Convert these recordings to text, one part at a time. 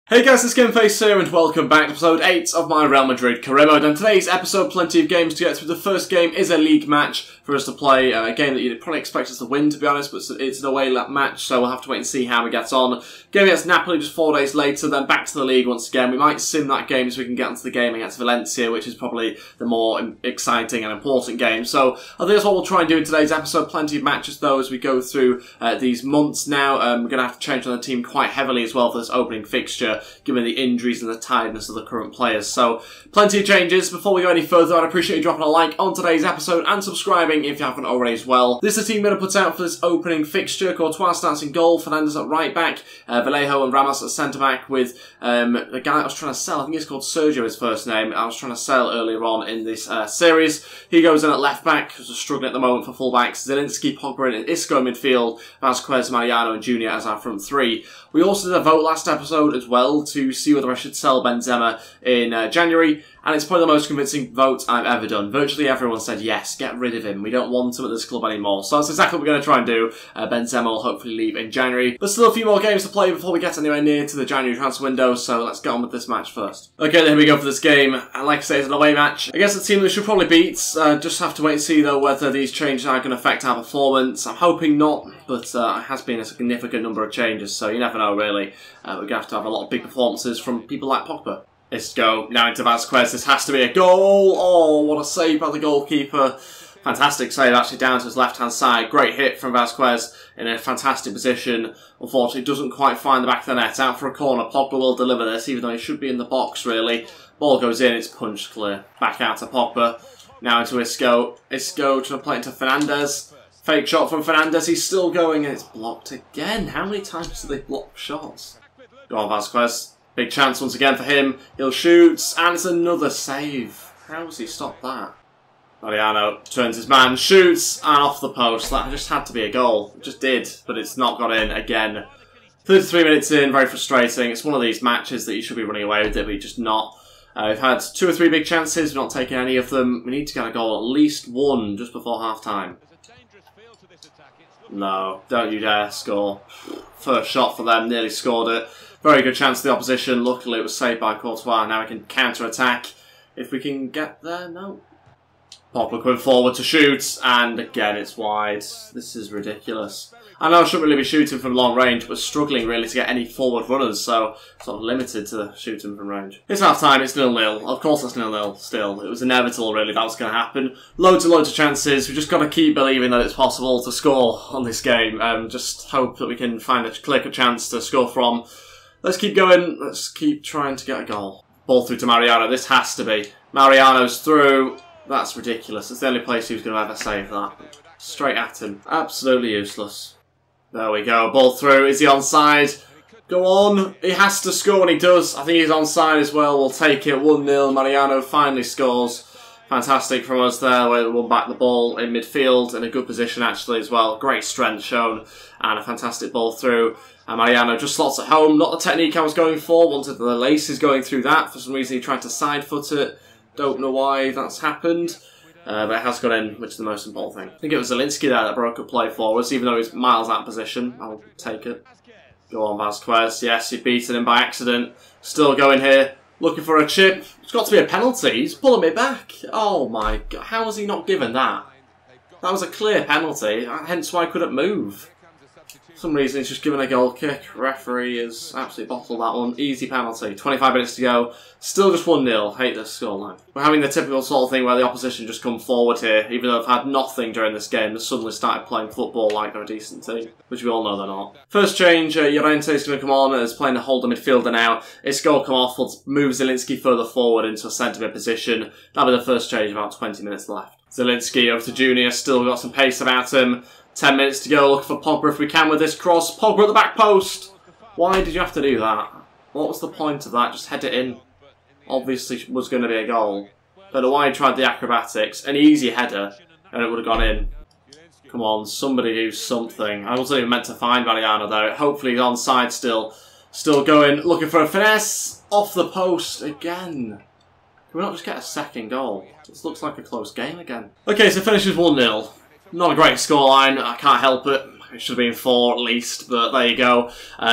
Hey guys, it's Ep8 here and welcome back to episode 8 of my Real Madrid career mode. And today's episode, plenty of games to get through. The first game is a league match for us to play, a game that you'd probably expect us to win, to be honest, but it's an away match, so we'll have to wait and see how we get on. Game against Napoli just 4 days later, then back to the league once again. We might sim that game so we can get onto the game against Valencia, which is probably the more exciting and important game. So I think that's what we'll try and do in today's episode. Plenty of matches though as we go through these months now. We're going to have to change on the team quite heavily as well for this opening fixture, given the injuries and the tiredness of the current players. So, plenty of changes. Before we go any further, I'd appreciate you dropping a like on today's episode and subscribing if you haven't already as well. This is the team we're going to put out for this opening fixture. Courtois starts in goal, Fernandes at right back, Vallejo and Ramos at centre back with the guy I was trying to sell. I think he's called Sergio, his first name. I was trying to sell earlier on in this series. He goes in at left back, who's struggling at the moment for full backs. Zielinski, Pogba and Isco midfield, Vasquez, Mariano and Junior as our front three. We also did a vote last episode as well to see whether I should sell Benzema in January, and it's probably the most convincing vote I've ever done. Virtually everyone said yes, get rid of him. We don't want him at this club anymore. So that's exactly what we're going to try and do. Benzema will hopefully leave in January. But still a few more games to play before we get anywhere near to the January transfer window, so let's get on with this match first. Okay, then here we go for this game. And like I say, it's an away match against a team that we should probably beat. Just have to wait and see though whether these changes are going to affect our performance. I'm hoping not, but it has been a significant number of changes, so you never know really. We're going to have a lot of big performances from people like Pogba. Let's go now into Vasquez. This has to be a goal. Oh, what a save by the goalkeeper. Fantastic save actually down to his left-hand side. Great hit from Vasquez in a fantastic position. Unfortunately, doesn't quite find the back of the net. Out for a corner. Pogba will deliver this, even though he should be in the box, really. Ball goes in. It's punched clear. Back out to Pogba. Now into Isco. Isco trying to play into Fernandes. Fake shot from Fernandes. He's still going, and it's blocked again. How many times do they block shots? Go on, Vasquez. Big chance once again for him. He'll shoot, and it's another save. How has he stopped that? Mariano turns his man, shoots, and off the post. That just had to be a goal. It just did, but it's not got in again. 33 minutes in, very frustrating. It's one of these matches that you should be running away with it, but you're just not. We've had 2 or 3 big chances, we've not taken any of them. We need to get a goal, at least one, just before half-time. No, don't you dare score. First shot for them, nearly scored it. Very good chance for the opposition. Luckily it was saved by Courtois. Now we can counter-attack. If we can get there, no. Pogba coming forward to shoot, and again it's wide. This is ridiculous. I know I shouldn't really be shooting from long range, but struggling really to get any forward runners, so sort of limited to shooting from range. It's half time, it's 0-0. Of course it's 0-0 still. It was inevitable really that was going to happen. Loads and loads of chances. We've just got to keep believing that it's possible to score on this game. Just hope that we can find a clear chance to score from. Let's keep going. Let's keep trying to get a goal. Ball through to Mariano. This has to be. Mariano's through. That's ridiculous. It's the only place he was going to ever save that. Straight at him. Absolutely useless. There we go. Ball through. Is he onside? Go on. He has to score and he does. I think he's onside as well. We'll take it. 1-0. Mariano finally scores. Fantastic from us there. We won back the ball in midfield. In a good position actually as well. Great strength shown. And a fantastic ball through. And Mariano just slots it home. Not the technique I was going for. Wanted the laces going through that. For some reason he tried to side foot it. Don't know why that's happened. But it has gone in, which is the most important thing. I think it was Zielinski there that broke a play for us, even though he's miles out of position. I'll take it. Go on, Vasquez. Yes, you've beaten him by accident. Still going here. Looking for a chip. It's got to be a penalty. He's pulling me back. Oh my god. How was he not given that? That was a clear penalty, hence why I couldn't move. For some reason, he's just given a goal kick. Referee has absolutely bottled that one. Easy penalty. 25 minutes to go. Still just 1-0. Hate this scoreline. We're having the typical sort of thing where the opposition just come forward here. Even though they've had nothing during this game, they suddenly started playing football like they're a decent team. Which we all know they're not. First change, Llorente is going to come on as playing a holder midfielder now. Isco will come off. We'll move Zielinski further forward into a centre-mid position. That'll be the first change, about 20 minutes left. Zielinski over to Junior. Still got some pace about him. 10 minutes to go, look for Pogba if we can with this cross. Pogba at the back post! Why did you have to do that? What was the point of that? Just head it in. Obviously was going to be a goal. Don't know why he tried the acrobatics. An easy header, and it would have gone in. Come on, somebody do something. I wasn't even meant to find Mariano though. Hopefully he's onside still. Still going, looking for a finesse. Off the post again. Can we not just get a second goal? This looks like a close game again. Okay, so finishes 1-0. Not a great scoreline, I can't help it. It should have been 4 at least, but there you go.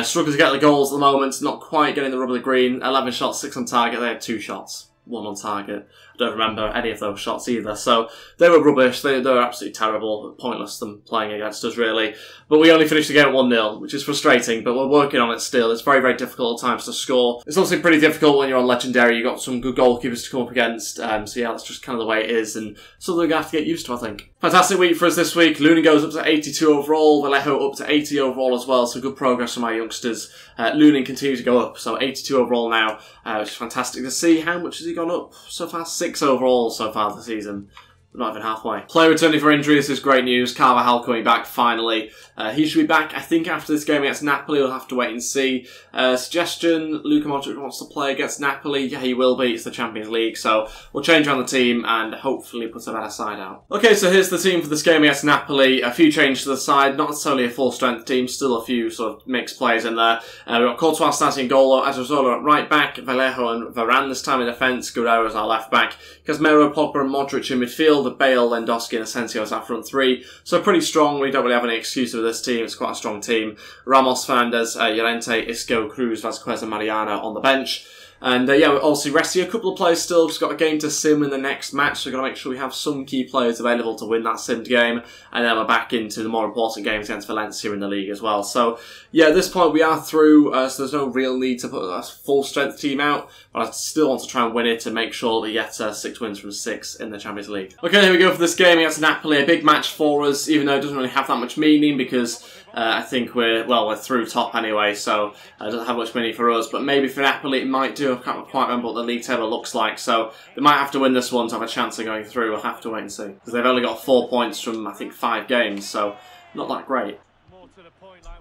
Struggling to get the goals at the moment, not quite getting the rub of the green. 11 shots, 6 on target. They had 2 shots, 1 on target. I don't remember any of those shots either. So they were rubbish. They were absolutely terrible. Pointless them playing against us, really. But we only finished the game at 1-0, which is frustrating, but we're working on it still. It's very, very difficult at times to score. It's obviously pretty difficult when you're on Legendary. You've got some good goalkeepers to come up against. So yeah, that's just kind of the way it is, and something we're going to have to get used to, I think. Fantastic week for us this week. Lunin goes up to 82 overall. Vallejo up to 80 overall as well, so good progress from our youngsters. Lunin continues to go up, so 82 overall now, which is fantastic to see. How much has he gone up so far? 6 overall so far this season. Not even halfway. Player returning for injury, this is great news. Carvajal coming back finally. He should be back, I think, after this game against Napoli. We'll have to wait and see. Suggestion, Luka Modric wants to play against Napoli. Yeah, he will be. It's the Champions League, so we'll change around the team and hopefully put a better side out. Okay, so here's the team for this game against Napoli. A few changes to the side. Not necessarily a full-strength team. Still a few sort of mixed players in there. We've got Courtois starting in goal. Adrizola at right back. Vallejo and Varane this time in defence. Guerrero as our left back. Casemiro, Pogba and Modric in midfield. Bale, Lewandowski and Asensio as our front 3. So pretty strong. We don't really have any excuse with this team. It's quite a strong team. Ramos, Fernandez, Llorente, Isco, Cruz, Vasquez and Mariana on the bench. And yeah, we're obviously resting a couple of players still. Just got a game to sim in the next match, so we've got to make sure we have some key players available to win that simmed game. And then we're back into the more important games against Valencia in the league as well. So yeah, at this point we are through, so there's no real need to put a full strength team out. But I still want to try and win it to make sure that we get 6 wins from 6 in the Champions League. Okay, here we go for this game against Napoli. A big match for us, even though it doesn't really have that much meaning because I think we're through top anyway, so it doesn't have much meaning for us. But maybe for Napoli it might do. I can't quite remember what the league table looks like, so they might have to win this one to have a chance of going through. We'll have to wait and see. Because they've only got 4 points from, I think, 5 games, so not that great.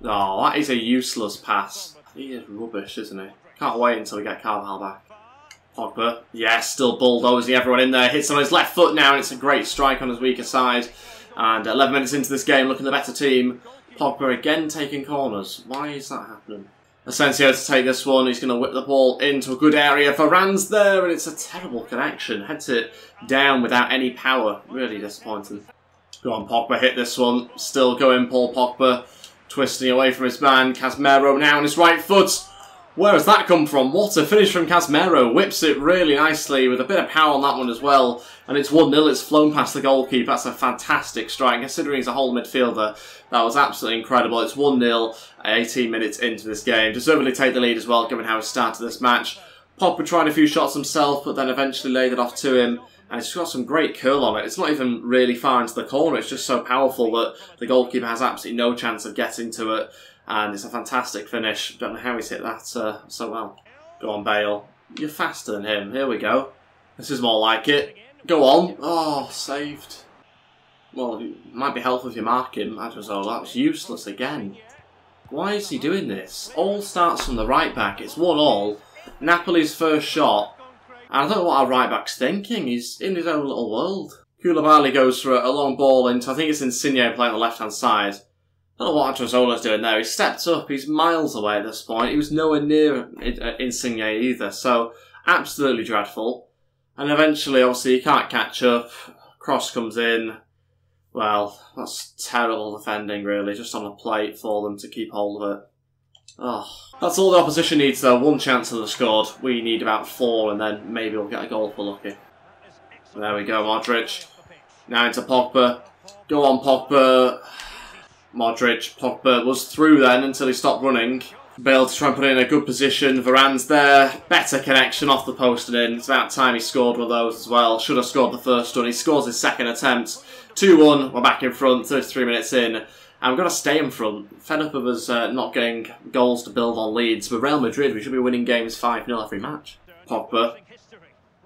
Oh, that is a useless pass. He is rubbish, isn't he? Can't wait until we get Carvajal back. Pogba, yes, still bulldozing everyone in there. Hits on his left foot now, and it's a great strike on his weaker side. And 11 minutes into this game, looking the better team. Pogba again taking corners. Why is that happening? Asensio to take this one. He's going to whip the ball into a good area. Varane's there, and it's a terrible connection. Heads it down without any power. Really disappointing. Go on, Pogba, hit this one. Still going, Paul Pogba. Twisting away from his man. Casemiro now on his right foot. Where has that come from? What a finish from Casemiro. Whips it really nicely with a bit of power on that one as well. And it's 1-0. It's flown past the goalkeeper. That's a fantastic strike. Considering he's a whole midfielder, that was absolutely incredible. It's 1-0, 18 minutes into this game. Deservedly take the lead as well, given how he started this match. Pogba tried a few shots himself, but then eventually laid it off to him. And he's got some great curl on it. It's not even really far into the corner. It's just so powerful that the goalkeeper has absolutely no chance of getting to it. And it's a fantastic finish. Don't know how he's hit that so well. Go on, Bale. You're faster than him. Here we go. This is more like it. Go on. Oh, saved. Well, it might be helpful if you mark him. Adrizola. That was useless again. Why is he doing this? All starts from the right back. It's 1-1. Napoli's first shot. And I don't know what our right back's thinking. He's in his own little world. Koulibaly goes for a long ball into, I think it's Insigne playing on the left-hand side. I don't know what Adrizola's doing there. He stepped up. He's miles away at this point. He was nowhere near Insigne either. So, absolutely dreadful. And eventually, obviously, he can't catch up. Cross comes in. Well, that's terrible defending, really. Just on a plate for them to keep hold of it. Oh, that's all the opposition needs, though. 1 chance to have scored. We need about 4, and then maybe we'll get a goal if we're lucky. There we go, Modric. Now into Pogba. Go on, Pogba. Modric, Pogba was through then until he stopped running. Bale to try and put it in a good position. Varane's there. Better connection off the post and in. It's about time he scored one of those as well. Should have scored the first one. He scores his second attempt. 2-1. We're back in front. 33 minutes in. And we've got to stay in front. Fed up of us not getting goals to build on leads. With Real Madrid, we should be winning games 5-0 every match. Pogba.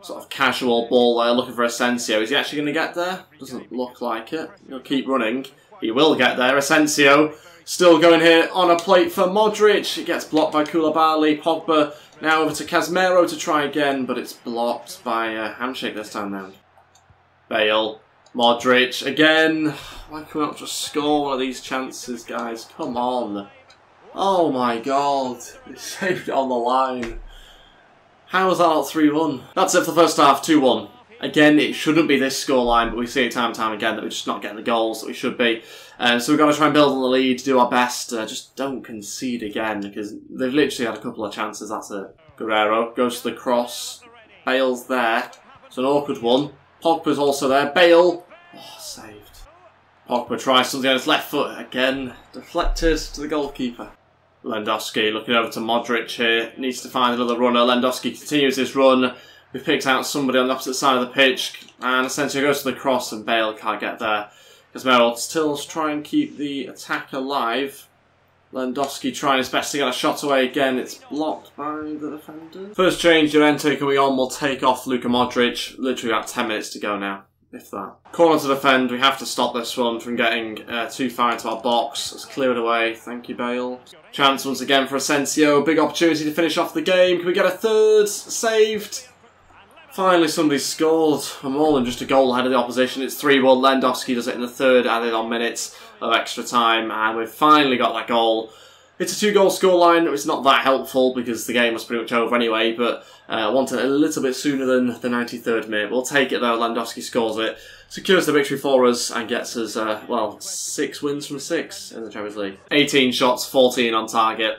Sort of casual ball there, looking for Asensio. Is he actually going to get there? Doesn't look like it. He'll keep running. He will get there. Asensio still going here on a plate for Modric. It gets blocked by Koulibaly. Pogba now over to Casemiro to try again, but it's blocked by a handshake this time round. Bale. Modric again. Why can we not just score one of these chances, guys? Come on. Oh my god. He saved it on the line. How was that not 3-1? That's it for the first half, 2-1. Again, it shouldn't be this scoreline, but we see it time and time again that we're just not getting the goals that we should be. So we've got to try and build on the lead, do our best, just don't concede again, because they've literally had a couple of chances, that's it. Guerrero goes to the cross, Bale's there, it's an awkward one. Pogba's also there, Bale, oh, saved. Pogba tries something on his left foot, again, deflected to the goalkeeper. Lewandowski looking over to Modric here, needs to find another runner. Lewandowski continues his run. We picked out somebody on the opposite side of the pitch, and Asensio goes to the cross, and Bale can't get there. Casemiro still try and keep the attack alive. Lewandowski trying his best to get a shot away again. It's blocked by the defender. First change, Llorente coming on will take off Luka Modric. Literally about 10 minutes to go now, if that. Corner to defend. We have to stop this one from getting too far into our box. Let's clear it away. Thank you, Bale. Chance once again for Asensio. Big opportunity to finish off the game. Can we get a third? Saved. Finally, somebody's scored. We're more than just a goal ahead of the opposition. It's 3-1. Lewandowski does it in the third, added on minutes of extra time, and we've finally got that goal. It's a 2-goal scoreline. It's not that helpful because the game was pretty much over anyway, but I wanted it a little bit sooner than the 93rd minute. We'll take it though. Lewandowski scores it, secures the victory for us, and gets us, well, 6 wins from 6 in the Champions League. 18 shots, 14 on target,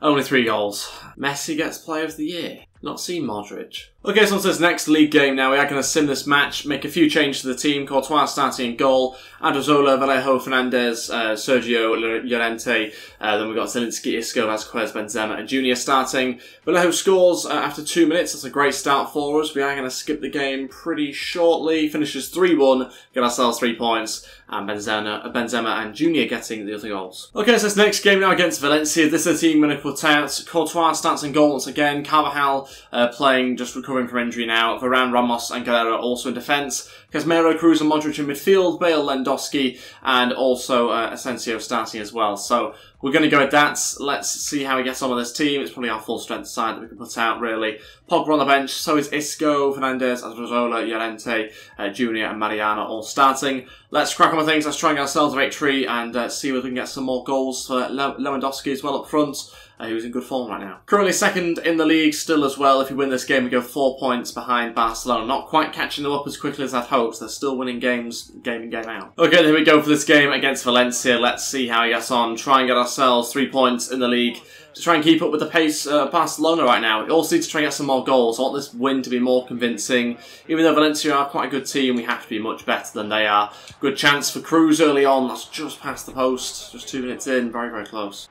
only 3 goals. Messi gets Player of the Year. Not seen Modric. Okay, so on to this next league game now. We are going to sim this match, make a few changes to the team. Courtois starting in goal, Adriozola, Vallejo, Fernandez, Sergio, Llorente. Then we've got Zielinski, Isco, Vázquez, Benzema and Junior starting. Vallejo scores after 2 minutes. That's a great start for us. We are going to skip the game pretty shortly. Finishes 3-1, get ourselves 3 points. And Benzema and Junior getting the other goals. Okay, so this next game now against Valencia. This is the team I'm going to put out. Courtois starts in goal once again. Carvajal playing, just recovering from injury now. Varane, Ramos and Guerrero also in defence. Casemiro, Cruz and Modric in midfield. Bale, Lewandowski and also Asensio starting as well. So we're going to go with that. Let's see how he gets on with this team. It's probably our full strength side that we can put out, really. Pogba on the bench, so is Isco, Fernandez, Adriozola, Llorente, Junior and Mariano all starting. Let's crack on with things. Let's try and get ourselves a victory and see whether we can get some more goals for Lewandowski as well up front. Who's in good form right now. Currently second in the league still as well. If we win this game, we go 4 points behind Barcelona. Not quite catching them up as quickly as I'd hoped. They're still winning games, game in, game out. Okay, here we go for this game against Valencia. Let's see how he gets on. Try and get ourselves 3 points in the league to try and keep up with the pace of Barcelona right now. We also need to try and get some more goals. I want this win to be more convincing. Even though Valencia are quite a good team, we have to be much better than they are. Good chance for Cruz early on. That's just past the post. Just 2 minutes in. Very, very close.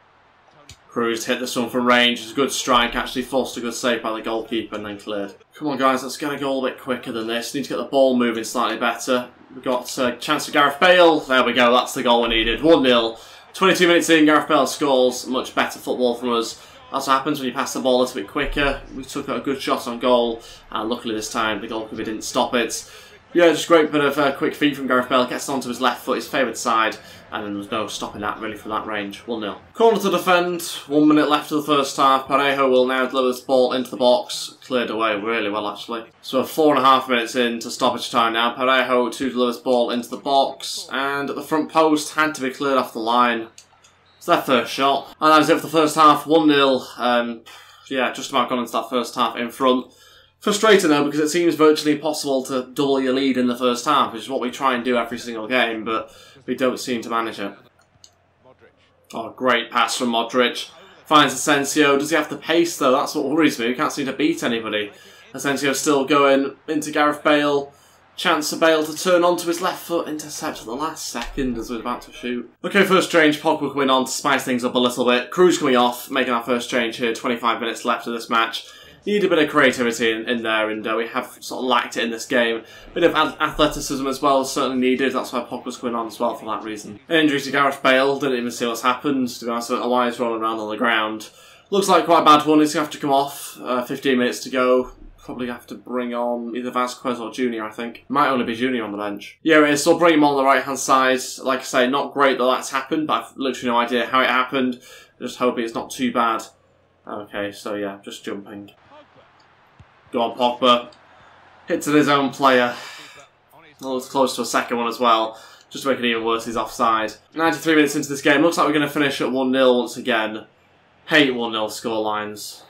Cruz hit this one from range. It's a good strike, actually forced a good save by the goalkeeper and then cleared. Come on guys, let's get a goal a bit quicker than this. Need to get the ball moving slightly better. We've got a chance for Gareth Bale. There we go, that's the goal we needed. 1-0. 22 minutes in, Gareth Bale scores. Much better football from us. That's what happens when you pass the ball a little bit quicker. We took a good shot on goal, and luckily this time the goalkeeper didn't stop it. Yeah, just great bit of quick feet from Gareth Bale. Gets onto his left foot, his favourite side, and then there was no stopping that really from that range. 1-0. Corner to defend. 1 minute left of the first half. Parejo will now deliver this ball into the box. Cleared away really well, actually. So 4.5 minutes into stoppage time now. Parejo to deliver this ball into the box, and at the front post had to be cleared off the line. It's their first shot, and that is it for the first half. 1-0. Yeah, just about gone into that first half in front. Frustrating though, because it seems virtually impossible to double your lead in the first half, which is what we try and do every single game, but we don't seem to manage it. Oh, great pass from Modric. Finds Asensio. Does he have the pace though? That's what worries me. We can't seem to beat anybody. Asensio still going into Gareth Bale. Chance for Bale to turn onto his left foot. Intercept at the last second as we're about to shoot. Okay, first change. Pogba coming on to spice things up a little bit. Cruz coming off, making our first change here. 25 minutes left of this match. Need a bit of creativity in there, and we have sort of lacked it in this game. Bit of athleticism as well, certainly needed. That's why Pogba's coming on as well for that reason. An injury to Gareth Bale, didn't even see what's happened. To be honest, I don't know why he's rolling around on the ground. Looks like quite a bad one. He's going to have to come off. 15 minutes to go. Probably have to bring on either Vázquez or Junior, I think. Might only be Junior on the bench. Yeah, it is. So I'll bring him on the right-hand side. Like I say, not great that that's happened, but I've literally no idea how it happened. Just hoping it's not too bad. Okay, so yeah, just jumping. Go on, Pogba. Hits at his own player. Well, it's close to a second one as well. Just to make it even worse, he's offside. 93 minutes into this game. Looks like we're going to finish at 1-0 once again. Hate 1-0 scorelines.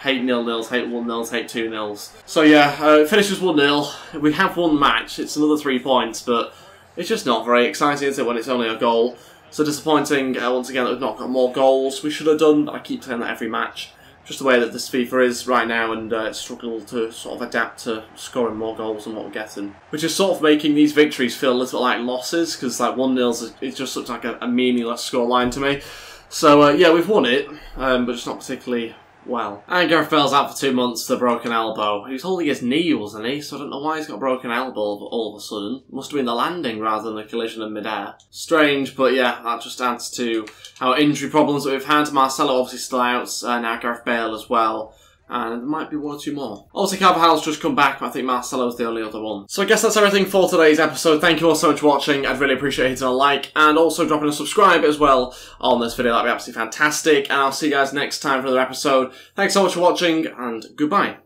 Hate 0-0s, hate 1-0s, hate 2-0s. So yeah, it finishes 1-0. We have one match. It's another 3 points, but it's just not very exciting, is it, when it's only a goal? So disappointing, once again, that we've not got more goals. We should have done, I keep saying that every match. Just the way that this FIFA is right now, and it's struggled to sort of adapt to scoring more goals than what we're getting. Which is sort of making these victories feel a little bit like losses, because like 1-0, it just looks like a meaningless scoreline to me. So yeah, we've won it, but just not particularly well. And Gareth Bale's out for 2 months with a broken elbow. He was holding his knee, wasn't he? So I don't know why he's got a broken elbow all of a sudden. Must have been the landing rather than a collision in midair. Strange, but yeah, that just adds to our injury problems that we've had. Marcelo obviously still out, now Gareth Bale as well. And there might be 1 or 2 more. Obviously, Carvajal's just come back, but I think Marcelo's the only other one. So I guess that's everything for today's episode. Thank you all so much for watching. I'd really appreciate hitting a like and also dropping a subscribe as well on this video. That'd be absolutely fantastic. And I'll see you guys next time for another episode. Thanks so much for watching, and goodbye.